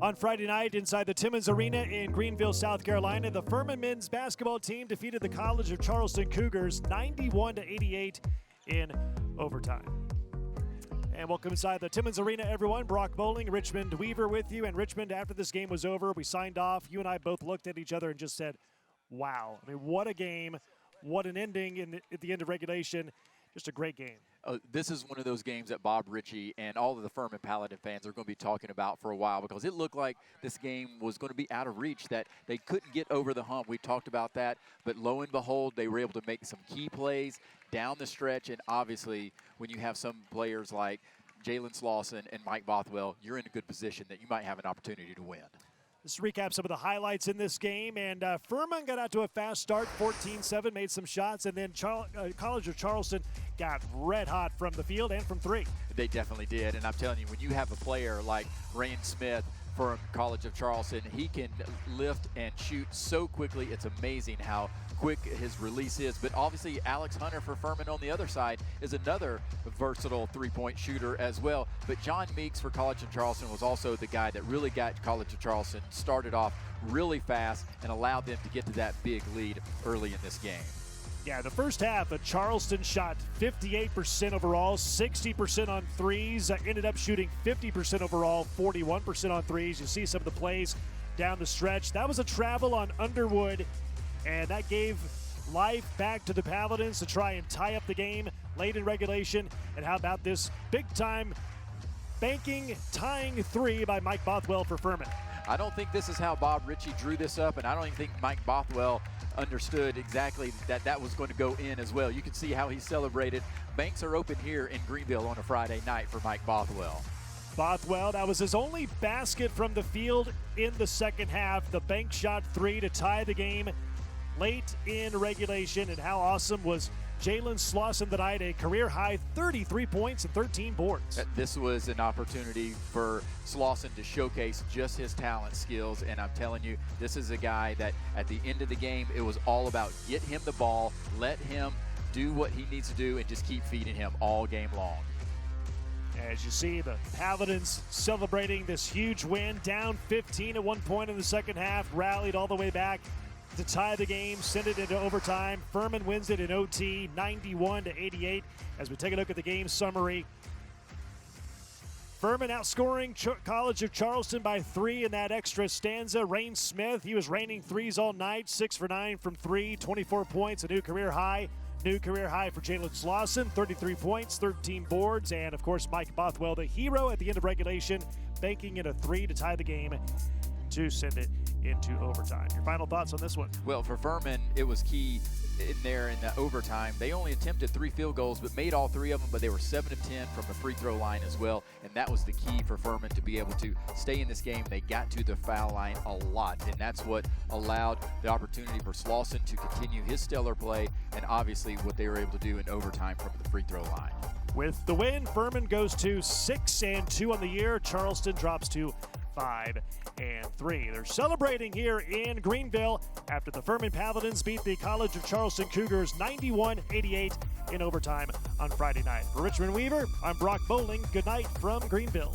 On Friday night inside the Timmons Arena in Greenville, South Carolina, the Furman men's basketball team defeated the College of Charleston Cougars 91-88 in overtime. And welcome inside the Timmons Arena, everyone. Brock Bowling, Richmond Weaver with you. And Richmond, after this game was over, we signed off. You and I both looked at each other and just said, wow. I mean, what a game. What an ending at the end of regulation. Just a great game. This is one of those games that Bob Ritchie and all of the Furman Paladin fans are going to be talking about for a while, because it looked like this game was going to be out of reach, that they couldn't get over the hump. We talked about that, but lo and behold, they were able to make some key plays down the stretch. And obviously, when you have some players like Jalen Slauson and Mike Bothwell, you're in a good position that you might have an opportunity to win. Let's recap some of the highlights in this game. And Furman got out to a fast start, 14-7, made some shots. And then College of Charleston got red hot from the field and from three. They definitely did. And I'm telling you, when you have a player like Rain Smith from College of Charleston, he can lift and shoot so quickly. It's amazing how quick his release is. But obviously, Alex Hunter for Furman on the other side is another versatile three-point shooter as well. But John Meeks for College of Charleston was also the guy that really got College of Charleston started off really fast and allowed them to get to that big lead early in this game. Yeah, the first half, Charleston shot 58% overall, 60% on threes, ended up shooting 50% overall, 41% on threes. You see some of the plays down the stretch. That was a travel on Underwood, and that gave life back to the Paladins to try and tie up the game late in regulation. And how about this big-time banking, tying three by Mike Bothwell for Furman? I don't think this is how Bob Ritchie drew this up, and I don't even think Mike Bothwell understood exactly that was going to go in as well. You can see how he celebrated. Banks are open here in Greenville on a Friday night for Mike Bothwell. Bothwell, that was his only basket from the field in the second half. The bank shot three to tie the game late in regulation. And how awesome was Jalen Slauson tonight, a career-high 33 points and 13 boards. This was an opportunity for Slauson to showcase just his talent, skills, and I'm telling you, this is a guy that at the end of the game, it was all about get him the ball, let him do what he needs to do, and just keep feeding him all game long. As you see, the Paladins celebrating this huge win, down 15 at one point in the second half, rallied all the way back to tie the game, send it into overtime. Furman wins it in OT, 91-88. As we take a look at the game summary, Furman outscoring College of Charleston by 3 in that extra stanza. Rain Smith, he was raining threes all night, 6 for 9 from 3, 24 points, a new career high. New career high for Jalen Slauson, 33 points, 13 boards, and of course Mike Bothwell, the hero at the end of regulation, banking in a 3 to tie the game to send it into overtime. Your final thoughts on this one? Well, for Furman, it was key in there in the overtime. They only attempted 3 field goals, but made all 3 of them, but they were 7 of 10 from the free throw line as well, and that was the key for Furman to be able to stay in this game. They got to the foul line a lot, and that's what allowed the opportunity for Slauson to continue his stellar play, and obviously what they were able to do in overtime from the free throw line. With the win, Furman goes to 6-2 on the year. Charleston drops to 5-3. They're celebrating here in Greenville after the Furman Paladins beat the College of Charleston Cougars 91-88 in overtime on Friday night. For Richmond Weaver, I'm Brock Bowling. Good night from Greenville.